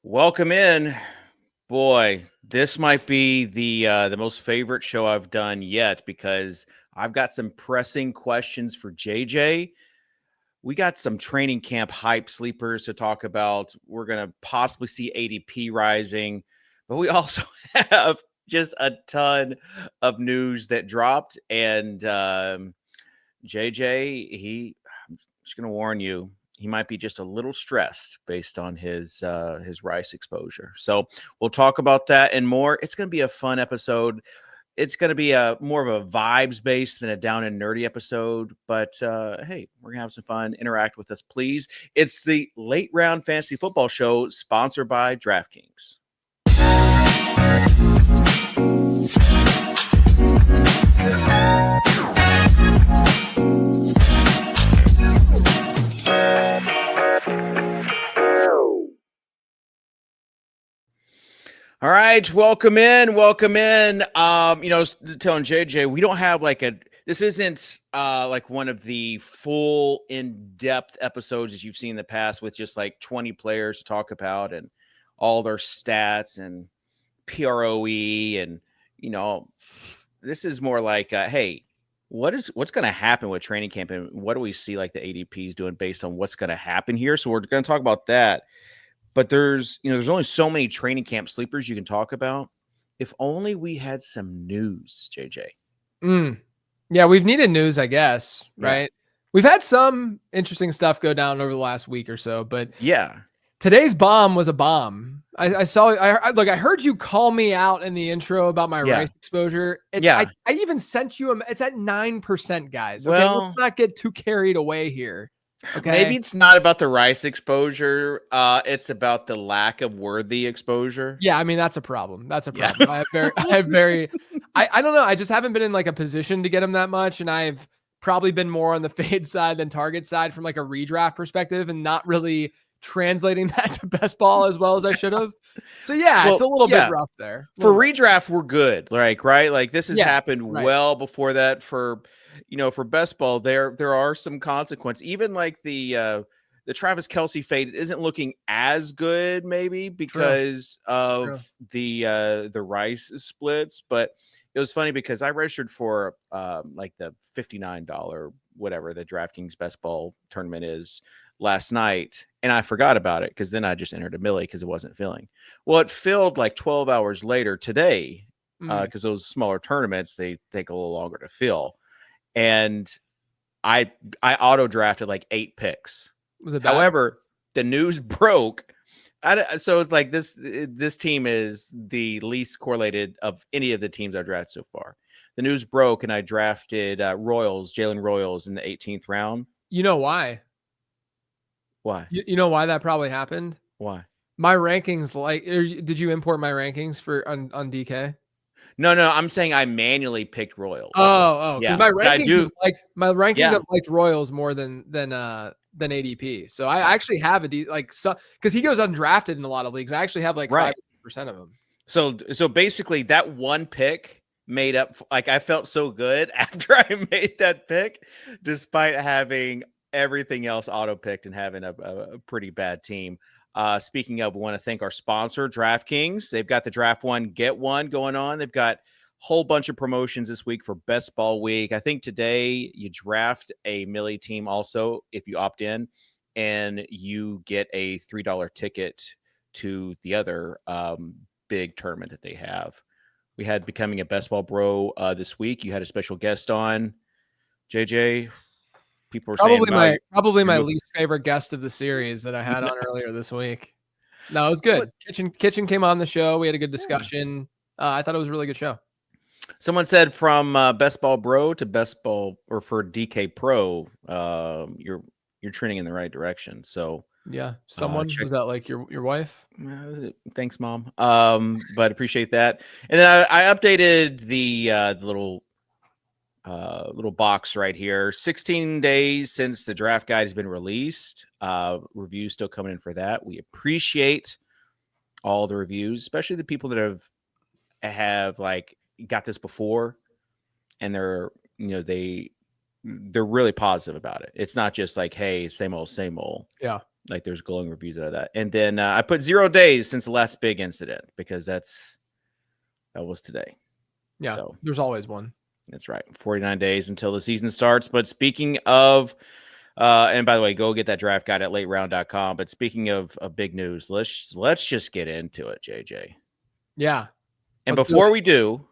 Welcome in. Boy, this might be the most favorite show I've done yet because I've got some pressing questions for JJ. We got some training camp hype sleepers to talk about. We're going to possibly see ADP rising, but we also have just a ton of news that dropped. And JJ, I'm just going to warn you, he might be just a little stressed based on his rice exposure. So we'll talk about that and more. It's going to be a fun episode. It's going to be a more of a vibes based than a down and nerdy episode. But hey, we're gonna have some fun. Interact with us, please. It's the Late Round Fantasy Football Show, sponsored by DraftKings. All right, welcome in. Telling JJ, we don't have this isn't like one of the full in-depth episodes as you've seen in the past with just like 20 players to talk about and all their stats and PROE and this is more like hey, what's going to happen with training camp and what do we see like the ADP is doing based on what's going to happen here? So we're going to talk about that. But there's only so many training camp sleepers you can talk about. If only we had some news, JJ. Yeah, we've needed news, I guess, right? Yeah. We've had some interesting stuff go down over the last week or so, but yeah, today's bomb was a bomb. I heard you call me out in the intro about my rice exposure. I even sent you it's at 9%, guys. Okay, well, let's not get too carried away here. Okay. Maybe it's not about the rice exposure. It's about the lack of worthy exposure. Yeah, I mean, that's a problem. That's a problem. Yeah. I don't know. I just haven't been in like a position to get him that much. And I've probably been more on the fade side than target side from like a redraft perspective and not really translating that to best ball as well as I should have. So yeah, it's a little bit rough there. For redraft, we're good. Right? Like this has happened well before that. For best ball, there are some consequences. Even like the Travis Kelce fade isn't looking as good, maybe because of the rice splits. But it was funny because I registered for like the $59 whatever the DraftKings best ball tournament is last night, and I forgot about it because then I just entered a millie because it wasn't filling. Well, it filled like 12 hours later today because those smaller tournaments, they take a little longer to fill. And I auto drafted like 8 picks. Was it bad? However, the news broke. So it's like this team is the least correlated of any of the teams I've drafted so far. The news broke, and I drafted Jalen Royals in the 18th round. You know why? Why? You know why that probably happened? Why? My rankings, did you import my rankings on DK? No, I'm saying I manually picked Royals. Oh, because my rankings have liked Royals more than ADP. So I actually have because he goes undrafted in a lot of leagues. I actually have like 5% of them. So basically that one pick made up. Like I felt so good after I made that pick, despite having everything else auto picked and having a pretty bad team. Speaking of, we want to thank our sponsor, DraftKings. They've got the draft one, get one going on. They've got a whole bunch of promotions this week for best ball week. I think today you draft a millie team also if you opt in, and you get a $3 ticket to the other big tournament that they have. We had Becoming a Best Ball Bro this week. You had a special guest on, JJ. People were probably my least favorite guest of the series that I had on earlier this week. No, it was good. Kitchen came on the show. We had a good discussion. I thought it was a really good show. Someone said from Best Ball Bro to Best Ball, or for DK Pro, you're trending in the right direction. So yeah, someone was that like your wife? Thanks, Mom. But appreciate that. And then I updated the little box right here. 16 days since the draft guide has been released. Reviews still coming in for that. We appreciate all the reviews, especially the people that have like got this before, and they're really positive about it. It's not just like, hey, same old. Yeah. Like there's glowing reviews out of that. And then I put 0 days since the last big incident because that was today. Yeah, so there's always one. That's right. 49 days until the season starts. But speaking of, and by the way, go get that draft guide at lateround.com. But speaking of big news, let's just get into it, JJ. Yeah. And before we do,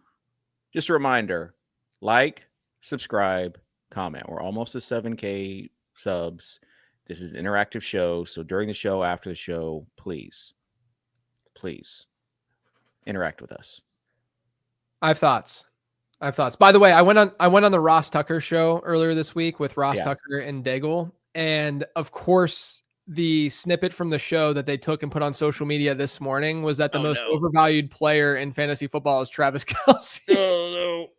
just a reminder, like, subscribe, comment. We're almost to 7K subs. This is an interactive show. So during the show, after the show, please interact with us. I have thoughts. By the way, I went on the Ross Tucker show earlier this week with Ross Tucker and Daigle. And of course, the snippet from the show that they took and put on social media this morning was that the most overvalued player in fantasy football is Travis Kelce. Oh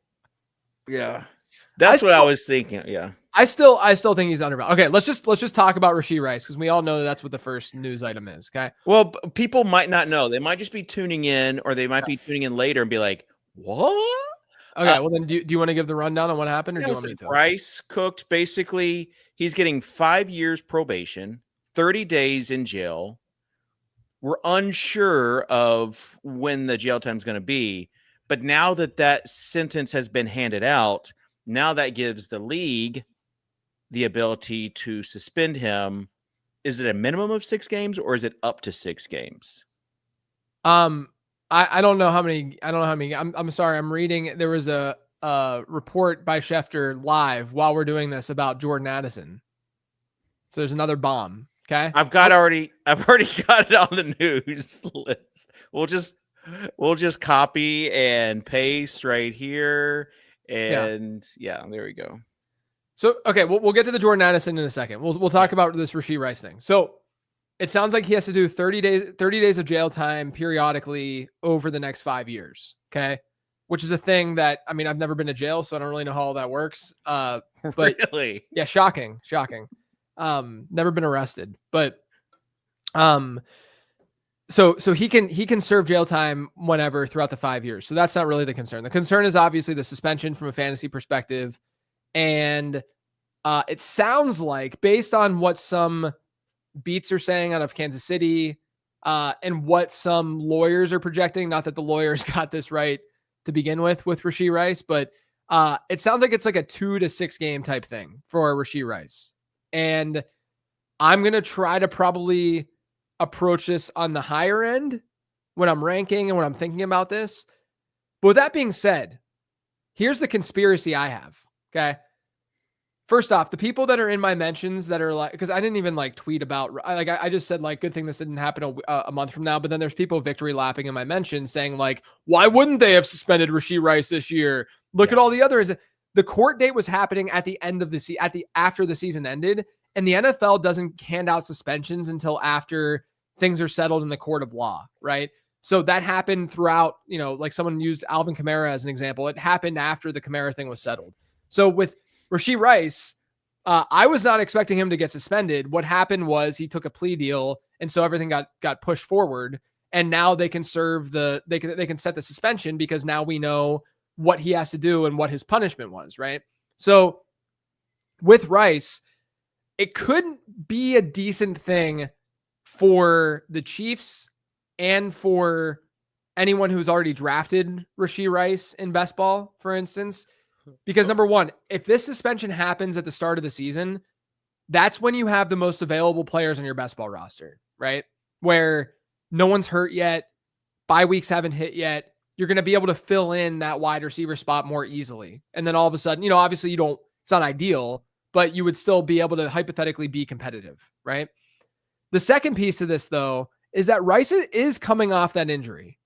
no. Yeah. That's what I was thinking. Yeah. I still think he's undervalued. Okay, let's just talk about Rashee Rice because we all know that's what the first news item is. Okay. Well, people might not know. They might just be tuning in, or they might be tuning in later and be like, "What?" Okay. Well, then do you want to give the rundown on what happened, or do you want me to? Rice cooked. Basically, he's getting 5 years probation, 30 days in jail. We're unsure of when the jail time is going to be, but now that sentence has been handed out, now that gives the league the ability to suspend him. Is it a minimum of 6 games or is it up to 6 games? I don't know how many. I'm sorry. I'm reading. There was a report by Schefter live while we're doing this about Jordan Addison. So there's another bomb. Okay. I've already got it on the news list. We'll just copy and paste right here. And yeah, there we go. So, okay, we'll get to the Jordan Addison in a second. We'll talk about this Rashee Rice thing. So it sounds like he has to do 30 days of jail time periodically over the next 5 years. Okay. Which is a thing that, I mean, I've never been to jail, so I don't really know how all that works. But really? Yeah, shocking. Never been arrested, but, so he can serve jail time whenever throughout the 5 years. So that's not really the concern. The concern is obviously the suspension from a fantasy perspective. And it sounds like, based on what some beats are saying out of Kansas City and what some lawyers are projecting, not that the lawyers got this right to begin with Rashee Rice, but it sounds like it's like a 2 to 6 game type thing for Rashee Rice. And I'm going to try to probably approach this on the higher end when I'm ranking and when I'm thinking about this. But with that being said, here's the conspiracy I have. Okay. First off, the people that are in my mentions that are like, because I didn't even like tweet about, like, I just said like, good thing this didn't happen a month from now. But then there's people victory lapping in my mentions saying like, why wouldn't they have suspended Rashee Rice this year? Look at all the others. The court date was happening at the end of after the season ended, and the NFL doesn't hand out suspensions until after things are settled in the court of law, right? So that happened throughout, like someone used Alvin Kamara as an example. It happened after the Kamara thing was settled. So with Rashee Rice, I was not expecting him to get suspended. What happened was he took a plea deal, and so everything got pushed forward. And now they can they can set the suspension because now we know what he has to do and what his punishment was, right? So with Rice, it could be a decent thing for the Chiefs and for anyone who's already drafted Rashee Rice in best ball, for instance. Because number one, if this suspension happens at the start of the season, that's when you have the most available players on your best ball roster, right? Where no one's hurt yet, bye weeks haven't hit yet. You're going to be able to fill in that wide receiver spot more easily. And then all of a sudden, obviously it's not ideal, but you would still be able to hypothetically be competitive, right? The second piece of this, though, is that Rice is coming off that injury.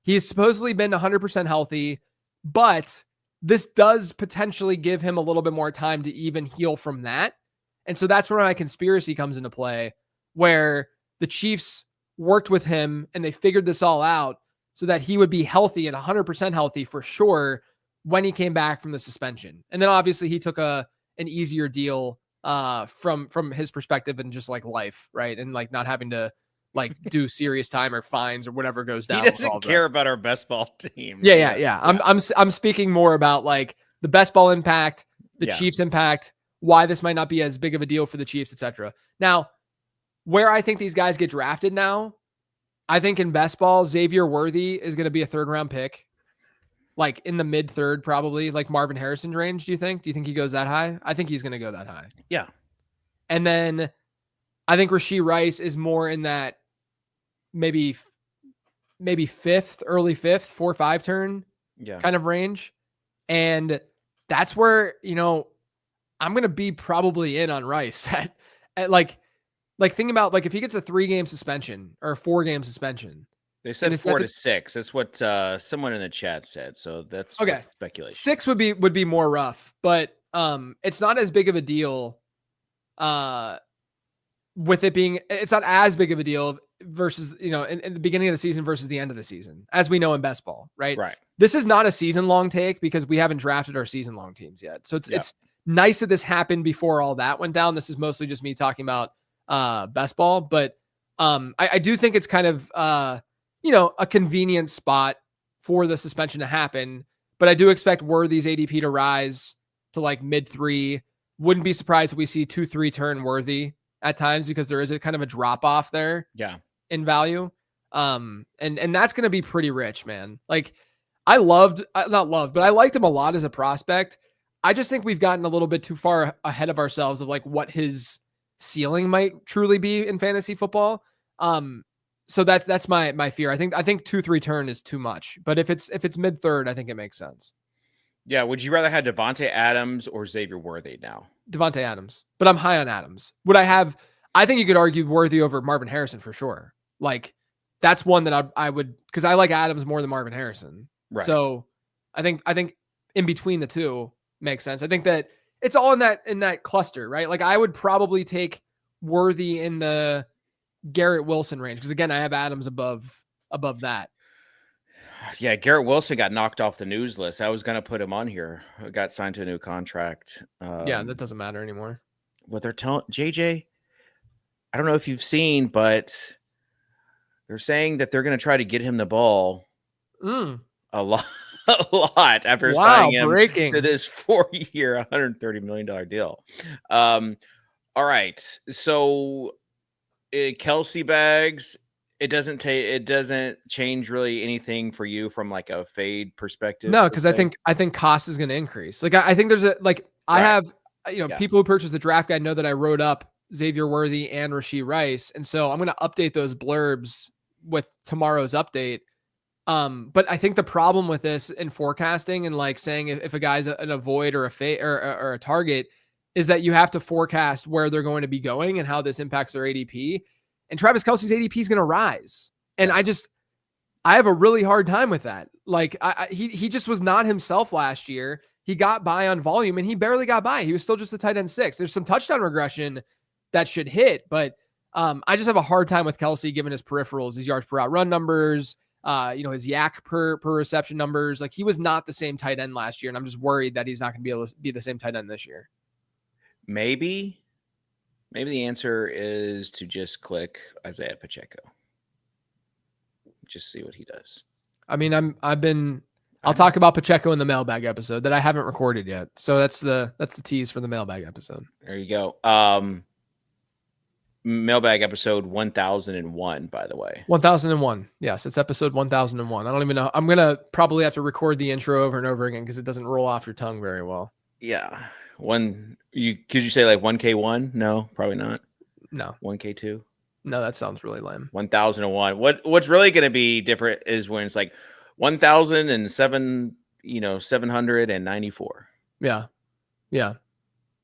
He's supposedly been 100% healthy, but this does potentially give him a little bit more time to even heal from that. And so that's where my conspiracy comes into play, where the Chiefs worked with him and they figured this all out so that he would be healthy and 100% healthy for sure when he came back from the suspension. And then obviously he took an easier deal from his perspective and just like life, right? And like not having to like do serious time or fines or whatever goes down. He doesn't care about our best ball team. Yeah. I'm speaking more about like the best ball impact, the Chiefs impact, why this might not be as big of a deal for the Chiefs, etc. Now, where I think these guys get drafted now, I think in best ball, Xavier Worthy is going to be a 3rd round pick, like in the mid 3rd, probably like Marvin Harrison's range. Do you think he goes that high? I think he's going to go that high. Yeah. And then I think Rashee Rice is more in that maybe 5th, early 5th, 4-5 turn kind of range. And that's where, I'm going to be probably in on Rice at like think about like if he gets a 3-game suspension or a 4-game suspension. They said 4 to 6. That's what someone in the chat said. So that's okay. Speculation. 6 would be more rough, but it's not as big of a deal. With it being, it's not as big of a deal versus, in the beginning of the season versus the end of the season, as we know in best ball, right? Right. This is not a season long take because we haven't drafted our season long teams yet. So it's nice that this happened before all that went down. This is mostly just me talking about best ball, but I do think it's kind of, a convenient spot for the suspension to happen, but I do expect Worthy's ADP to rise to like mid 3. Wouldn't be surprised if we see 2-3 turn Worthy at times because there is a kind of a drop off there in value. And that's going to be pretty rich, man. Like I liked him a lot as a prospect. I just think we've gotten a little bit too far ahead of ourselves of like what his ceiling might truly be in fantasy football. So that's my fear. I think 2-3 turn is too much, but if it's mid 3rd, I think it makes sense. Yeah. Would you rather have Devontae Adams or Xavier Worthy now? Devontae Adams, but I'm high on Adams. I think you could argue Worthy over Marvin Harrison for sure. Like that's one that I would, because I like Adams more than Marvin Harrison. Right. So I think in between the two makes sense. I think that it's all in that cluster, right? Like I would probably take Worthy in the Garrett Wilson range because again, I have Adams above that. Yeah, Garrett Wilson got knocked off the news list. I was going to put him on here. Got signed to a new contract. That doesn't matter anymore. What they're telling JJ, I don't know if you've seen, but they're saying that they're going to try to get him the ball a lot after signing him to this 4-year, $130 million deal. All right, so Kelsey bags. It doesn't change really anything for you from like a fade perspective. No, because I think cost is going to increase. Like I think there's I have people who purchase the draft guide know that I wrote up Xavier Worthy and Rashee Rice, and so I'm going to update those blurbs with tomorrow's update. But I think the problem with this in forecasting and like saying if a guy's an avoid or a fade or a target is that you have to forecast where they're going to be going and how this impacts their ADP. And Travis Kelce's ADP is going to rise. And I have a really hard time with that. Like he just was not himself last year. He got by on volume and he barely got by. He was still just a tight end 6. There's some touchdown regression that should hit, but I just have a hard time with Kelce given his peripherals, his yards per out run numbers, his yak per reception numbers. Like he was not the same tight end last year. And I'm just worried that he's not going to be able to be the same tight end this year. Maybe the answer is to just click Isaiah Pacheco. Just see what he does. I mean, I'll talk about Pacheco in the mailbag episode that I haven't recorded yet. So that's the tease for the mailbag episode. There you go. Mailbag episode 1001, by the way. 1001. Yes, it's episode 1001. I don't even know. I'm going to probably have to record the intro over and over again because it doesn't roll off your tongue very well. Yeah. Could you say like 1K1? No, probably not. No. 1K2? No, that sounds really lame. 1001. What's really going to be different is when it's like 1007, 794. Yeah. Yeah.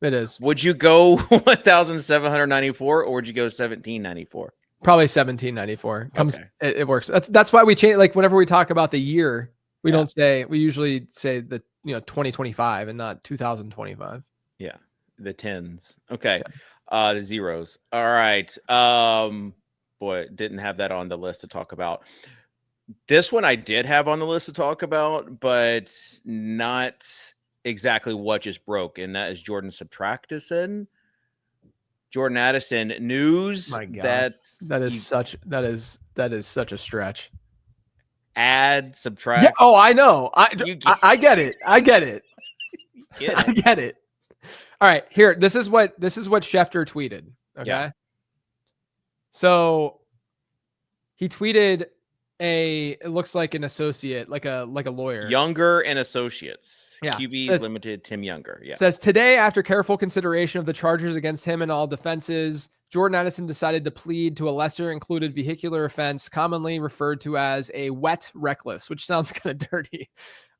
It is. Would you go 1794 or would you go 1794? Probably 1794. Okay. It works. That's why we change, like whenever we talk about the year, we usually say the 2025 and not 2025. Yeah. The tens. Okay. Yeah. The zeros. All right. Boy, didn't have that on the list to talk about. This one I did have on the list to talk about, but not exactly what just broke, and that is Jordan Subtractison. Jordan Addison news. My God. that is such a stretch. Add, subtract. Yeah, oh, I know. I get it. I get it. I get it. All right, here. This is what Schefter tweeted. Okay. Yeah. So he tweeted it looks like an associate, like a lawyer. Younger and Associates. Yeah. QB Limited, Tim Younger. Yeah. Says today, after careful consideration of the charges against him and all defenses, Jordan Addison decided to plead to a lesser included vehicular offense, commonly referred to as a wet reckless, which sounds kind of dirty.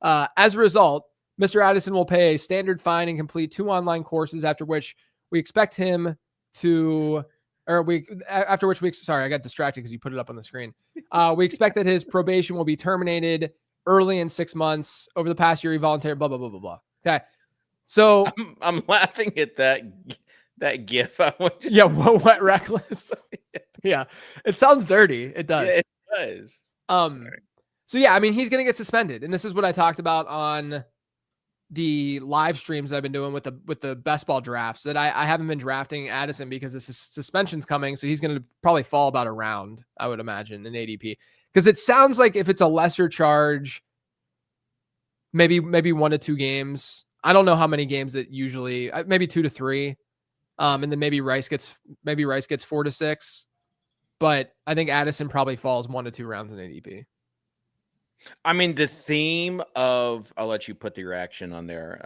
As a result, Mr. Addison will pay a standard fine and complete 2 online courses, after which we expect him to, sorry, I got distracted because you put it up on the screen. We expect that his probation will be terminated early in 6 months. Over the past year, he volunteered, blah, blah, blah, blah, blah. Okay. So I'm laughing at that gif. Wet reckless. Yeah. It sounds dirty. It does. Yeah, it does. So yeah, I mean, he's going to get suspended. And this is what I talked about on the live streams I've been doing with the best ball drafts, that I haven't been drafting Addison because this suspension's coming. So he's going to probably fall about a round, I would imagine, in ADP. Because it sounds like if it's a lesser charge, maybe 1 to 2 games. I don't know how many games it usually, maybe 2 to 3. And then maybe Rice gets 4 to 6. But I think Addison probably falls 1 to 2 rounds in ADP. I mean, the theme of, I'll let you put the reaction on there.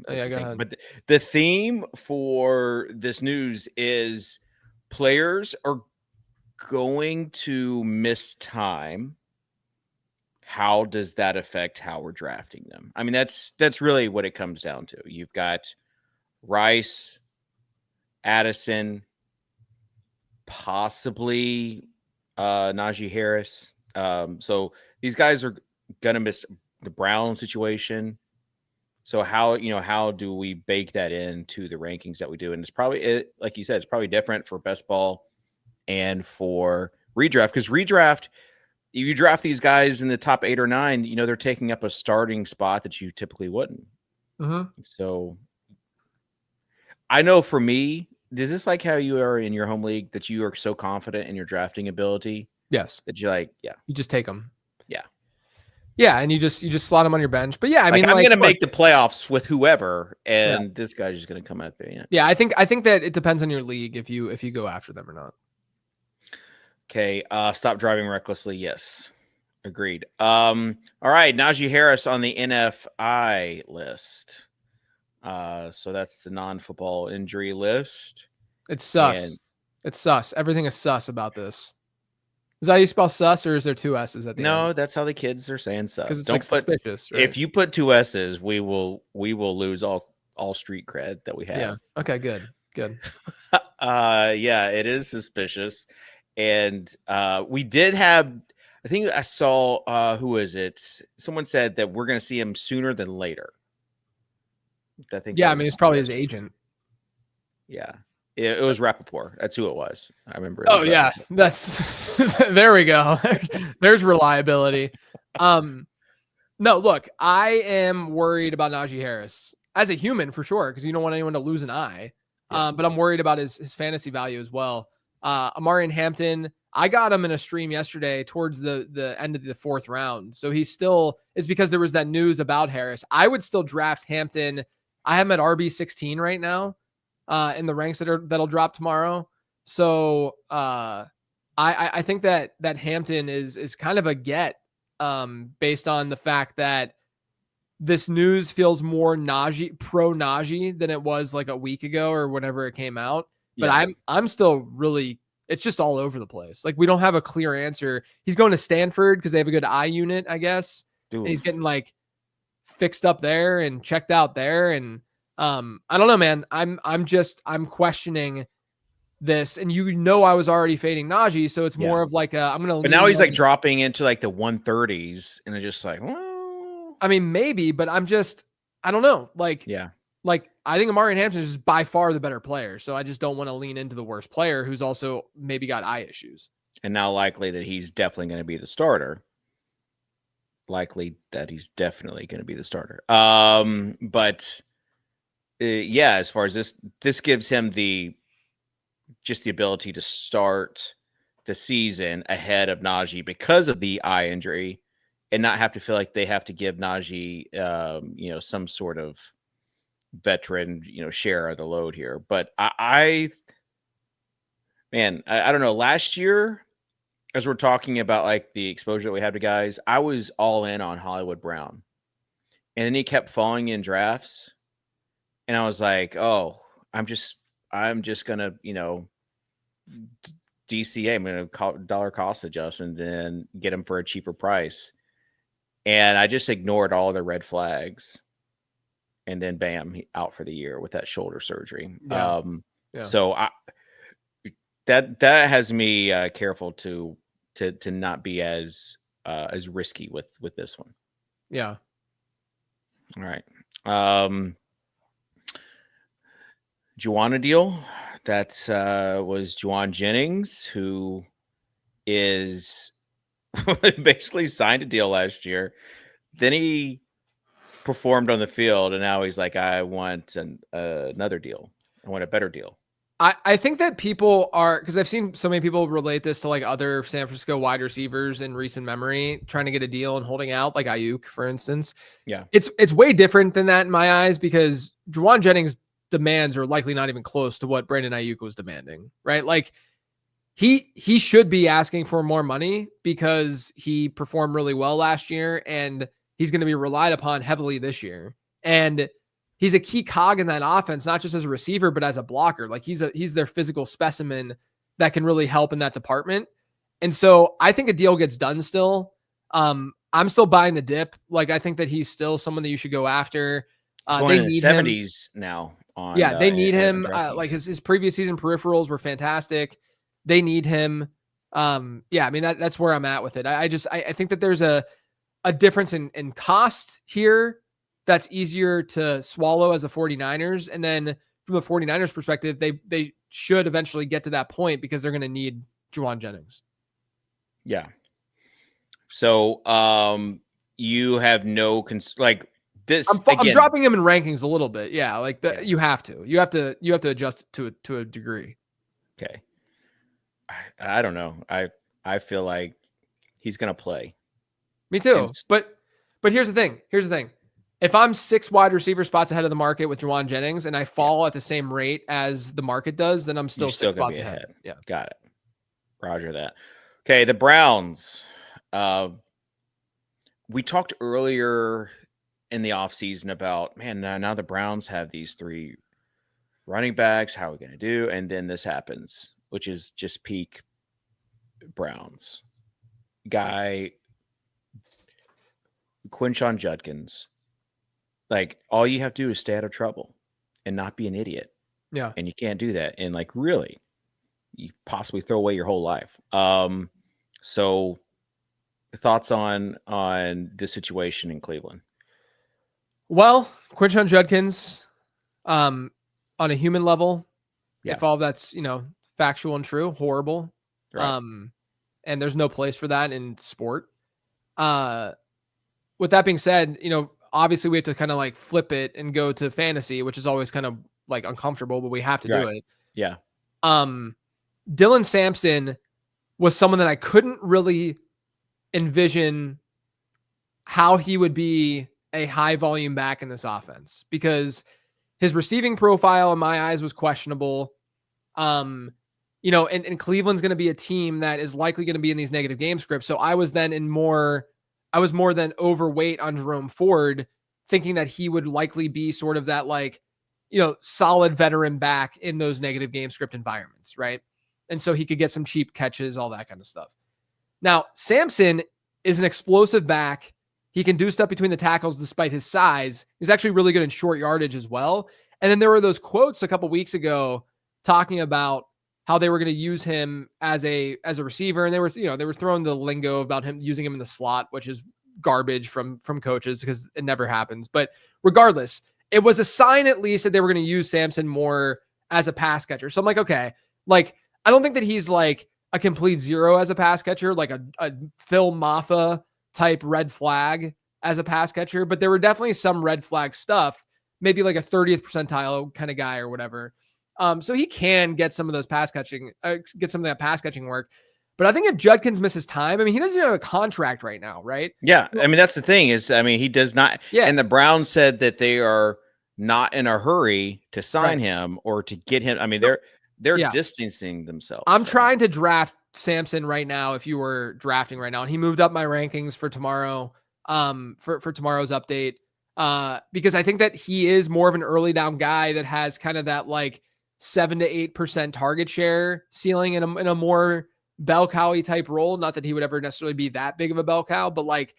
Go ahead. But the theme for this news is players are going to miss time. How does that affect how we're drafting them? I mean, that's really what it comes down to. You've got Rice, Addison, possibly Najee Harris. So these guys are going to miss the Brown situation. So how do we bake that into the rankings that we do? And it's probably, like you said, it's probably different for best ball and for redraft, because redraft, if you draft these guys in the top 8 or 9, they're taking up a starting spot that you typically wouldn't. Mm-hmm. So I know for me, is this like how you are in your home league, that you are so confident in your drafting ability? Yes. That you're like, yeah. You just take them. Yeah. Yeah, and you just slot them on your bench. But yeah, I mean, I'm going to make the playoffs with whoever, and this guy's just going to come out there. Yeah. Yeah, I think that it depends on your league if you go after them or not. Okay, stop driving recklessly. Yes, agreed. All right, Najee Harris on the NFI list. So that's the non-football injury list. It's sus. It's sus. Everything is sus about this. Is that how you spell sus, or is there 2 S's at the end? No, that's how the kids are saying sus. Because it's suspicious. Right? If you put 2 S's, we will lose all street cred that we have. Yeah. Okay. Good. Yeah, it is suspicious. And we did have, I think I saw, who is it? Someone said that we're going to see him sooner than later. I think. Yeah, I mean, it's probably his agent. Yeah. It was Rappaport. That's who it was. I remember. Oh, yeah. That's there we go. There's reliability. No, look, I am worried about Najee Harris as a human for sure, because you don't want anyone to lose an eye. Yeah. But I'm worried about his fantasy value as well. Amarian Hampton, I got him in a stream yesterday towards the end of the 4th round. So it's because there was that news about Harris. I would still draft Hampton. I have him at RB16 right now. In the ranks that'll drop tomorrow. So I think that Hampton is kind of a get based on the fact that this news feels more pro Najee than it was like a week ago or whenever it came out. But yeah. I'm still really, it's just all over the place. Like, we don't have a clear answer. He's going to Stanford because they have a good eye unit, I guess. And he's getting like fixed up there and checked out there. And I don't know, man. I'm questioning this, and I was already fading Najee, so it's more of like I'm gonna. But now he's like dropping into like the 130s, and it's just like, well, I mean, maybe, but I don't know. Like, like I think Amarian Hampton is by far the better player, so I just don't want to lean into the worst player who's also maybe got eye issues. And now likely that he's definitely going to be the starter. But. Yeah, as far as this gives him the ability to start the season ahead of Najee because of the eye injury, and not have to feel like they have to give Najee, some sort of veteran, share of the load here. But I Man, I don't know. Last year, as we're talking about like the exposure that we have to guys, I was all in on Hollywood Brown. And then he kept falling in drafts. And I was like, oh, I'm just gonna, DCA, I'm gonna call dollar cost adjust and then get him for a cheaper price. And I just ignored all the red flags. And then bam, he out for the year with that shoulder surgery. Yeah. So that has me careful to not be as risky with this one. Yeah. All right. Juwan deal. That was Juwan Jennings, who is basically signed a deal last year. Then he performed on the field, and now he's like, I want another deal. I want a better deal. I think that people are, because I've seen so many people relate this to like other San Francisco wide receivers in recent memory, trying to get a deal and holding out, like Ayuk, for instance. Yeah. It's way different than that in my eyes, because Juwan Jennings' demands are likely not even close to what Brandon Ayuk was demanding, right? Like he should be asking for more money because he performed really well last year, and he's going to be relied upon heavily this year. And he's a key cog in that offense, not just as a receiver, but as a blocker. Like he's their physical specimen that can really help in that department. And so I think a deal gets done still. I'm still buying the dip. Like I think that he's still someone that you should go after. They need the 70s now. They need him. Like his previous season peripherals were fantastic. They need him. I mean, that's where I'm at with it. I think that there's a difference in cost here that's easier to swallow as a 49ers. And then from the 49ers perspective, they should eventually get to that point because they're going to need Juwan Jennings. Yeah. So you have no like this. I'm dropping him in rankings a little bit. Yeah, like you have to adjust to a degree. Okay. I don't know. I feel like he's going to play. Me too. But here's the thing. If I'm 6 wide receiver spots ahead of the market with Juwan Jennings and I fall at the same rate as the market does, then I'm still 6 spots ahead. Yeah. Got it. Roger that. Okay. The Browns. We talked earlier in the offseason about, man, now the Browns have these 3 running backs. How are we going to do? And then this happens, which is just peak Browns. Guy, Quinshon Judkins. Like, all you have to do is stay out of trouble and not be an idiot. Yeah. And you can't do that. And like, really, you possibly throw away your whole life. So thoughts on this situation in Cleveland? Well, Quinshon Judkins, on a human level, if all that's, factual and true, horrible. Right. And there's no place for that in sport. With that being said, obviously we have to kind of like flip it and go to fantasy, which is always kind of like uncomfortable, but we have to do it. Yeah. Dylan Sampson was someone that I couldn't really envision how he would be a high volume back in this offense because his receiving profile in my eyes was questionable. And Cleveland's going to be a team that is likely going to be in these negative game scripts. So I was more than overweight on Jerome Ford, thinking that he would likely be sort of that solid veteran back in those negative game script environments, right? And so he could get some cheap catches, all that kind of stuff. Now, Sampson is an explosive back. He can do stuff between the tackles despite his size. He's actually really good in short yardage as well. And then there were those quotes a couple weeks ago talking about how they were going to use him as a receiver. And they were throwing the lingo about him using him in the slot, which is garbage from coaches because it never happens. But regardless, it was a sign at least that they were going to use Sampson more as a pass catcher. So I'm like, okay, like, I don't think that he's like a complete zero as a pass catcher, like a Phil Maffa type red flag as a pass catcher, but there were definitely some red flag stuff, maybe like a 30th percentile kind of guy or whatever. So he can get some of those pass catching work. But I think if Judkins misses time, I mean, he doesn't have a contract right now, right? Yeah. I mean, that's the thing he does not. Yeah. And the Browns said that they are not in a hurry to sign him or to get him. I mean, they're distancing themselves. I'm trying to draft Samson right now. If you were drafting right now, and he moved up my rankings for tomorrow, for tomorrow's update, because I think that he is more of an early down guy that has kind of that like 7 to 8% target share ceiling in a more bell cow-y type role. Not that he would ever necessarily be that big of a bell cow, but like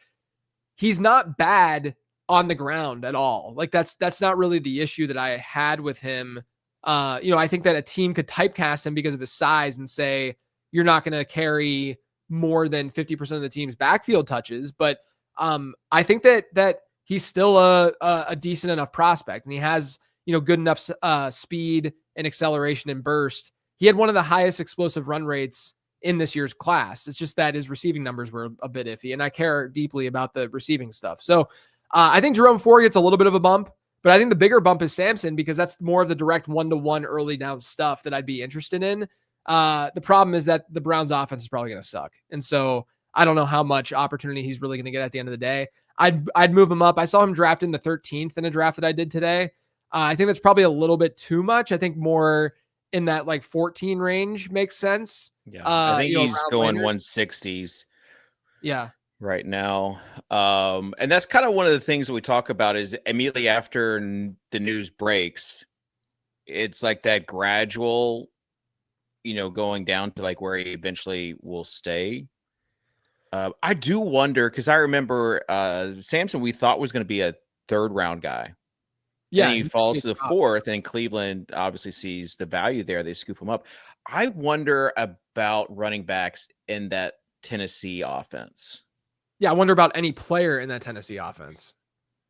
he's not bad on the ground at all. Like that's not really the issue that I had with him. I think that a team could typecast him because of his size and say, you're not going to carry more than 50% of the team's backfield touches. But I think that he's still a decent enough prospect, and he has, good enough speed and acceleration and burst. He had one of the highest explosive run rates in this year's class. It's just that his receiving numbers were a bit iffy, and I care deeply about the receiving stuff. So I think Jerome Ford gets a little bit of a bump, but I think the bigger bump is Samson, because that's more of the direct 1-to-1 early down stuff that I'd be interested in. The problem is that the Browns offense is probably going to suck. And so I don't know how much opportunity he's really going to get at the end of the day. I'd move him up. I saw him drafted in the 13th in a draft that I did today. I think that's probably a little bit too much. I think more in that like 14 range makes sense. Yeah. I think he's going 160s. Yeah. Right now. And that's kind of one of the things that we talk about is immediately after the news breaks, it's like that gradual, going down to like where he eventually will stay. I do wonder, because I remember Samson we thought was going to be a 3rd round guy. Yeah. And he falls to the 4th, and Cleveland obviously sees the value there. They scoop him up. I wonder about running backs in that Tennessee offense. Yeah, I wonder about any player in that Tennessee offense.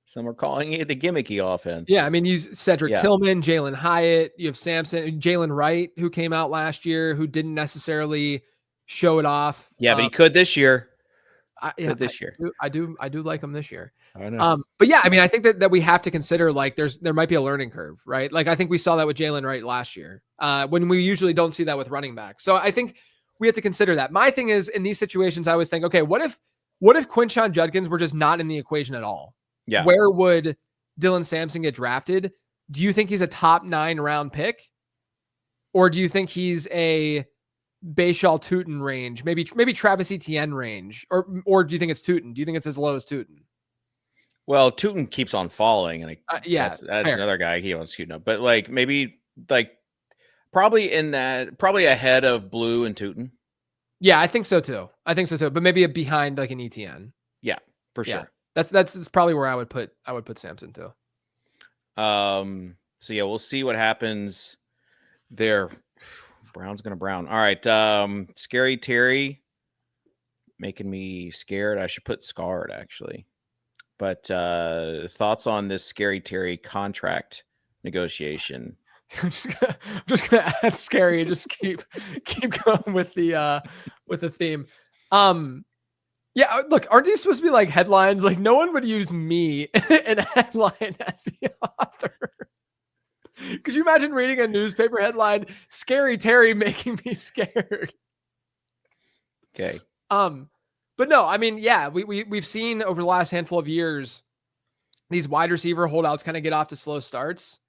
Some are calling it a gimmicky offense. Yeah, I mean, you Cedric Tillman, Jalen Hyatt, you have Samson, Jalen Wright, who came out last year, who didn't necessarily show it off. Yeah, but he could this year. I do like him this year. I know. But yeah, I mean, I think that we have to consider like there might be a learning curve, right? Like I think we saw that with Jalen Wright last year, when we usually don't see that with running backs. So I think we have to consider that. My thing is, in these situations, I always think, okay, what if Quinshon Judkins were just not in the equation at all? Yeah. Where would Dylan Sampson get drafted? Do you think he's a top 9 round pick? Or do you think he's a Bashaw Tootin range? Maybe Travis Etienne range? Or do you think it's Tootin? Do you think it's as low as Tootin? Well, Tootin keeps on falling. And that's another guy he wants shooting up. But like maybe like probably ahead of Blue and Tootin. Yeah, I think so too. But maybe behind like an Etienne. Yeah, for sure. That's probably where I would put Samson too. So yeah, we'll see what happens there. Brown's gonna brown. All right. Scary Terry making me scared. I should put scarred actually. But thoughts on this Scary Terry contract negotiation? I'm just gonna add scary and just keep going with the theme. Yeah, look, aren't these supposed to be like headlines? Like no one would use me in a headline as the author. Could you imagine reading a newspaper headline, Scary Terry making me scared? Okay. But no, I mean, yeah, we've seen over the last handful of years, these wide receiver holdouts kind of get off to slow starts.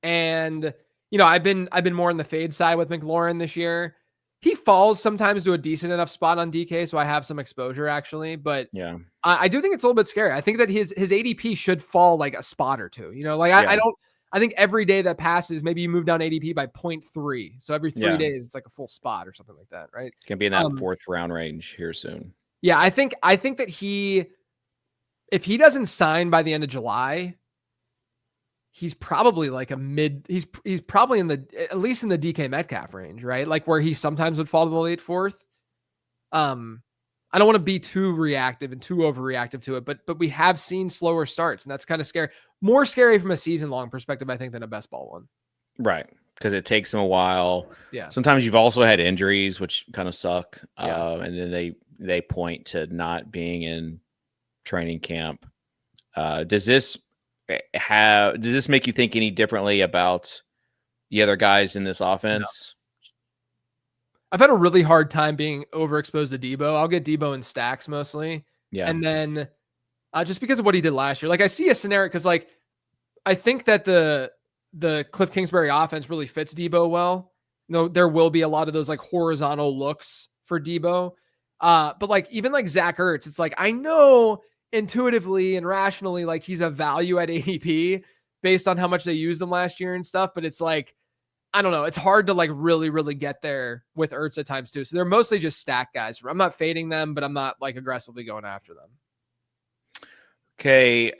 And, I've been more on the fade side with McLaurin this year. He falls sometimes to a decent enough spot on DK, so I have some exposure actually. But yeah, I do think it's a little bit scary. I think that his ADP should fall like a spot or two. I think every day that passes, maybe you move down ADP by 0.3. So every 3 days, it's like a full spot or something like that, right? Can be in that 4th round range here soon. Yeah, I think that if he doesn't sign by the end of July, he's probably like he's probably at least in the DK Metcalf range, right? Like where he sometimes would fall to the late 4th. I don't want to be too reactive and too overreactive to it, but we have seen slower starts, and that's kind of scary. More scary from a season-long perspective, I think, than a best ball one. Right, because it takes them a while. Yeah. Sometimes you've also had injuries, which kind of suck. Yeah. And then they point to not being in training camp. Does this make you think any differently about the other guys in this offense? No. I've had a really hard time being overexposed to Debo. I'll get Debo in stacks mostly. Yeah. And then just because of what he did last year, like I see a scenario, because like, I think that the Cliff Kingsbury offense really fits Debo well. there will be a lot of those like horizontal looks for Debo. But like even like Zach Ertz, it's like I know intuitively and rationally like he's a value at ADP based on how much they used him last year and stuff, but it's like I don't know. It's hard to like really, really get there with Ertz at times too. So they're mostly just stack guys. I'm not fading them, but I'm not like aggressively going after them. Okay.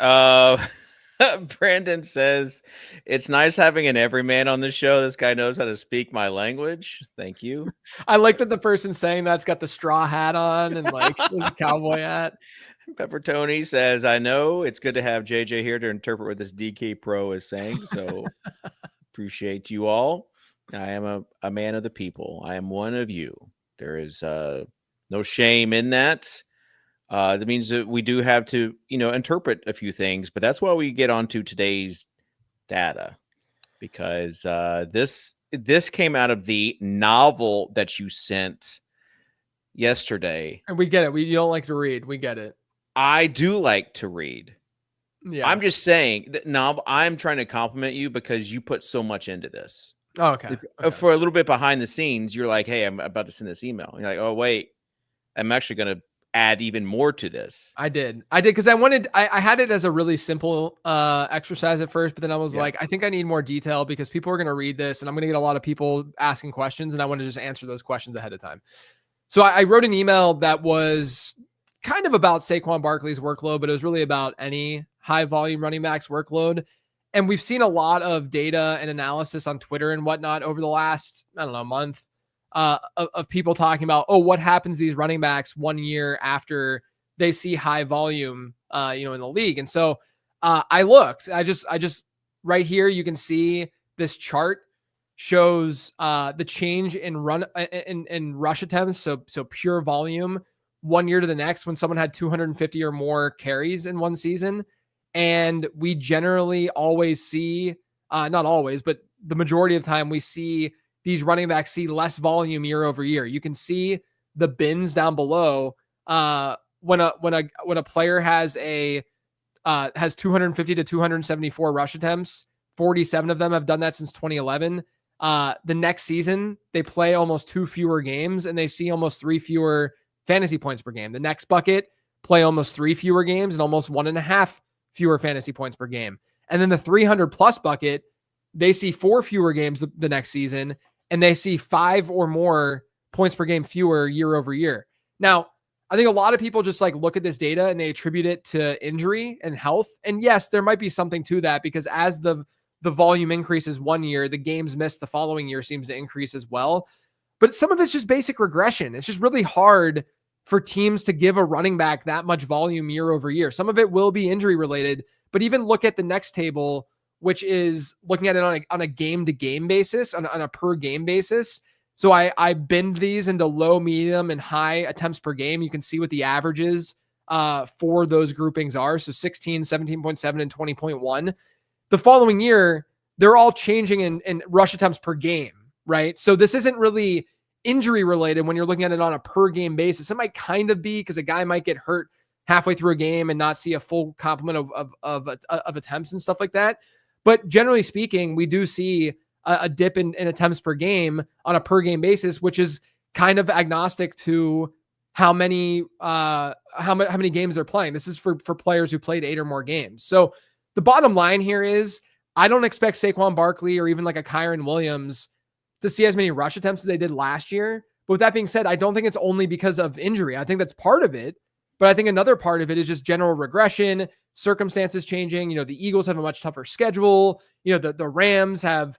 Brandon says it's nice having an everyman on the show. This guy knows how to speak my language. Thank you. I like that the person saying that's got the straw hat on and like the cowboy hat. Pepper Tony says, I know it's good to have JJ here to interpret what this DK Pro is saying. So appreciate you all. I am a man of the people. I am one of you. There is no shame in that. That means that we do have to, interpret a few things, but that's why we get onto today's data, because this came out of the novel that you sent yesterday. And we get it. You don't like to read. We get it. I do like to read. Yeah. I'm just saying that novel. I'm trying to compliment you because you put so much into this. Oh, okay. For a little bit behind the scenes, you're like, hey, I'm about to send this email. And you're like, oh, wait, I'm actually going to add even more to this. I did because I had it as a really simple exercise at first, but then I was like, I think I need more detail because people are going to read this and I'm going to get a lot of people asking questions and I want to just answer those questions ahead of time. So I wrote an email that was kind of about Saquon Barkley's workload, but it was really about any high volume running backs workload. And we've seen a lot of data and analysis on Twitter and whatnot over the last, month of people talking about, what happens to these running backs 1 year after they see high volume, in the league. And so I looked, I just right here, you can see this chart shows the change in rush attempts. So pure volume 1 year to the next when someone had 250 or more carries in one season. And we generally always see, not always, but the majority of the time we see these running backs see less volume year over year. You can see the bins down below. When a player has 250 to 274 rush attempts, 47 of them have done that since 2011. The next season they play almost 2 fewer games and they see almost 3 fewer fantasy points per game. The next bucket play almost 3 fewer games and almost 1.5 fewer fantasy points per game. And then the 300 plus bucket, they see 4 fewer games the next season and they see 5 or more points per game fewer year over year. Now, I think a lot of people just like look at this data and they attribute it to injury and health. And yes, there might be something to that because as the volume increases 1 year, the games missed the following year seems to increase as well. But some of it's just basic regression. It's just really hard for teams to give a running back that much volume year over year. Some of it will be injury related, but even look at the next table, which is looking at it on a game to game basis, on a per game basis. So I binned these into low, medium, and high attempts per game. You can see what the averages for those groupings are. So 16, 17.7, and 20.1. The following year, they're all changing in rush attempts per game, right? So this isn't really injury related when you're looking at it on a per game basis. It might kind of be because a guy might get hurt halfway through a game and not see a full complement of attempts and stuff like that. But generally speaking, we do see a dip in attempts per game on a per game basis, which is kind of agnostic to how many games they're playing. This is for players who played 8 or more games. So the bottom line here is I don't expect Saquon Barkley or even like a Kyron Williams to see as many rush attempts as they did last year. But with that being said, I don't think it's only because of injury. I think that's part of it. But I think another part of it is just general regression, circumstances changing. The Eagles have a much tougher schedule. The Rams have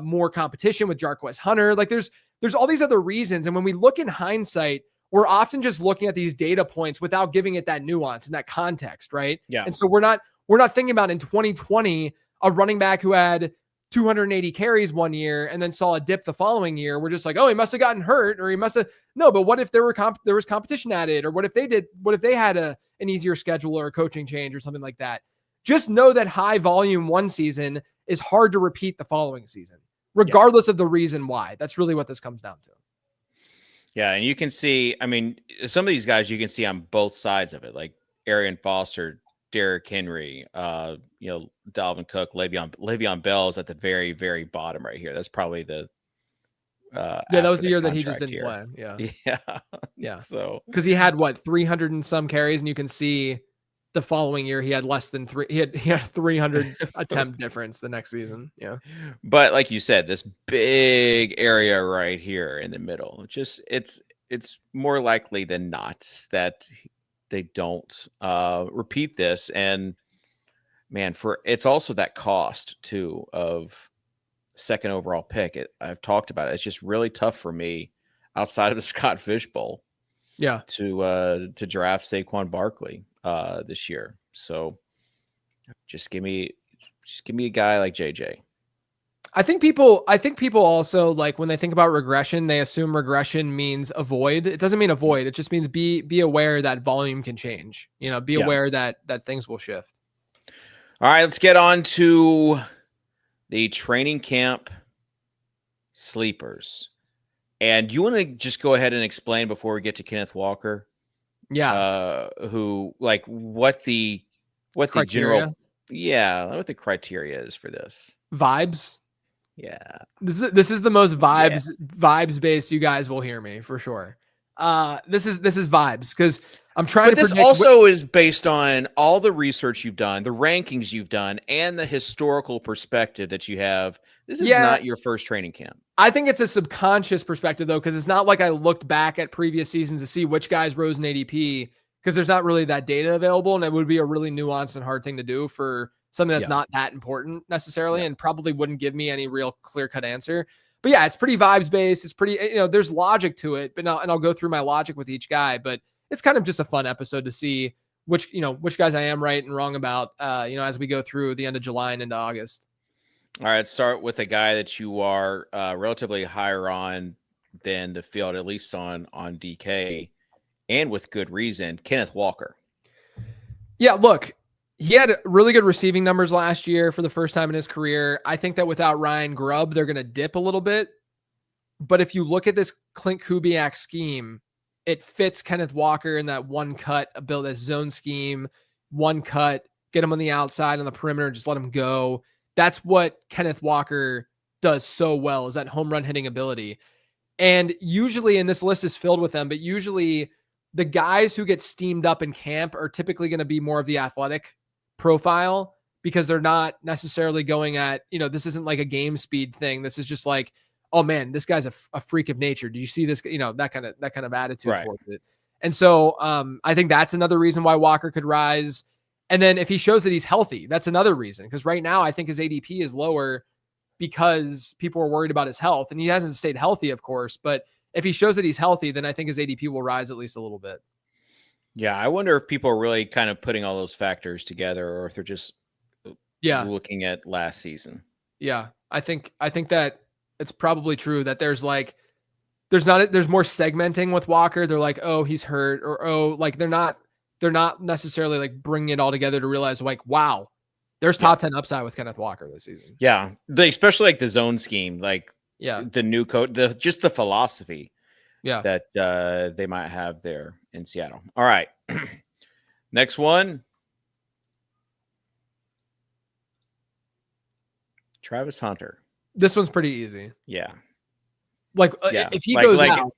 more competition with Jarquez Hunter. Like there's all these other reasons. And when we look in hindsight, we're often just looking at these data points without giving it that nuance and that context, right? Yeah. And so we're not thinking about in 2020 a running back who had 280 carries 1 year and then saw a dip the following year. We're just like, oh, he must have gotten hurt or he must have. No, but what if there was competition added, or what if they had an easier schedule or a coaching change or something like that? Just know that high volume one season is hard to repeat the following season, regardless of the reason why. That's really what this comes down to. Yeah. And you can see, some of these guys you can see on both sides of it, like Arian Foster, Derrick Henry, Dalvin Cook, Le'Veon Bell is at the very, very bottom right here. That's probably that was the year that he just didn't play. Yeah. So because he had 300 and some carries, and you can see the following year he had less than three. He had 300 attempt difference the next season. Yeah. But like you said, this big area right here in the middle, it's more likely than not that they don't repeat this. And man, it's also that cost too of second overall pick. I've talked about it. It's just really tough for me outside of the Scott Fish Bowl. Yeah. To draft Saquon Barkley this year. So just give me a guy like JJ. I think people also, like, when they think about regression, they assume regression means avoid. It doesn't mean avoid. It just means be aware that volume can change. Be aware that things will shift. All right, let's get on to the training camp sleepers. And you want to just go ahead and explain before we get to Kenneth Walker? Yeah. Who, like, what the Criteria? what the criteria is for this. Vibes. Yeah. This is the most vibes based you guys will hear me for sure. This is vibes, because I'm trying to predict. This also is based on all the research you've done, the rankings you've done, and the historical perspective that you have. This is not your first training camp. I think it's a subconscious perspective, though, because it's not like I looked back at previous seasons to see which guys rose in ADP, because there's not really that data available, and it would be a really nuanced and hard thing to do for something that's not that important necessarily, and probably wouldn't give me any real clear-cut answer. But yeah, it's pretty vibes based. It's pretty, there's logic to it, but I'll go through my logic with each guy, but it's kind of just a fun episode to see which guys I am right and wrong about, as we go through the end of July and into August. All right, let's start with a guy that you are relatively higher on than the field, at least on DK, and with good reason, Kenneth Walker. Yeah, look, he had really good receiving numbers last year for the first time in his career. I think that without Ryan Grubb, they're going to dip a little bit. But if you look at this Clint Kubiak scheme, it fits Kenneth Walker in that one cut, build a zone scheme, one cut, get him on the outside on the perimeter, just let him go. That's what Kenneth Walker does so well, is that home run hitting ability. And usually, and this list is filled with them, but usually the guys who get steamed up in camp are typically going to be more of the athletic profile, because they're not necessarily going at, this isn't like a game speed thing. This is just like, oh man, this guy's a freak of nature. Do you see this? That kind of attitude towards it. And so I think that's another reason why Walker could rise. And then if he shows that he's healthy, that's another reason. Because right now I think his ADP is lower because people are worried about his health, and he hasn't stayed healthy, of course. But if he shows that he's healthy, then I think his ADP will rise at least a little bit. Yeah, I wonder if people are really kind of putting all those factors together, or if they're just looking at last season. Yeah, I think that it's probably true that there's more segmenting with Walker. They're like, oh, he's hurt, or like they're not necessarily like bringing it all together to realize, like, wow, there's top 10 upside with Kenneth Walker this season. Yeah, especially like the zone scheme, like the new code, just the philosophy. Yeah, that they might have there in Seattle. All right, next one, Travis Hunter. This one's pretty easy. Yeah, if he goes out,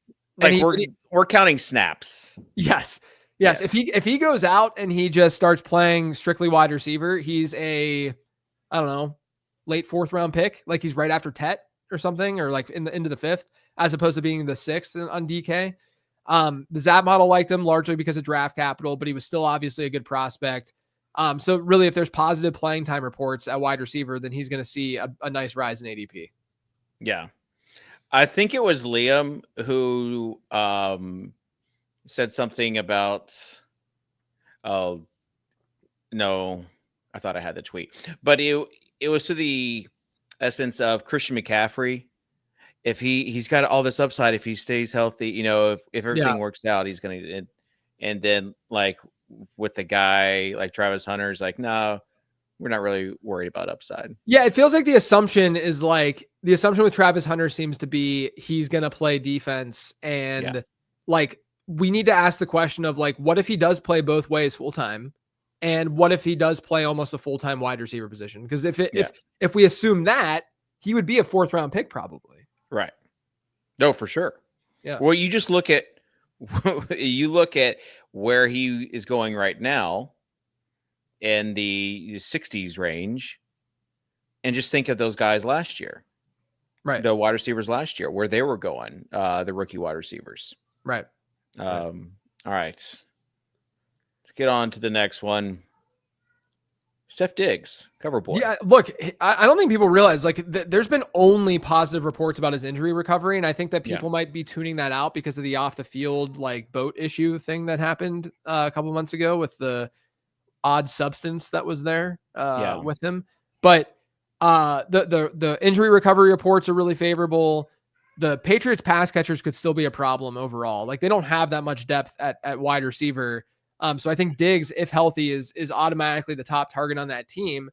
we're counting snaps. Yes. If he goes out and he just starts playing strictly wide receiver, he's a, I don't know, late 4th round pick. Like he's right after Tet or something, or like into the 5th, as opposed to being the 6th on DK. The Zap model liked him largely because of draft capital, but he was still obviously a good prospect. So really, if there's positive playing time reports at wide receiver, then he's going to see a nice rise in ADP. Yeah. I think it was Liam who said something about, oh, no, I thought I had the tweet. But it was to the essence of Christian McCaffrey. If he's got all this upside, if he stays healthy, if everything works out, he's going to. And then, like, with the guy like Travis Hunter's like, no, we're not really worried about upside. Yeah, it feels like the assumption with Travis Hunter seems to be he's going to play defense. And like, we need to ask the question of, like, what if he does play both ways full time? And what if he does play almost a full-time wide receiver position? Because if we assume that, he would be a 4th round pick probably. Right. No, for sure. Yeah. Well, you just look at where he is going right now in the 60s range, and just think of those guys last year, Right? The wide receivers last year, where they were going, the rookie wide receivers. Right. All right, let's get on to the next one. Steph Diggs, cover boy. Yeah, look, I don't think people realize like there's been only positive reports about his injury recovery, and I think that people might be tuning that out because of the off the field like boat issue thing that happened a couple months ago with the odd substance that was there with him. But the injury recovery reports are really favorable. The Patriots pass catchers could still be a problem overall. Like they don't have that much depth at wide receiver. So I think Diggs, if healthy, is automatically the top target on that team.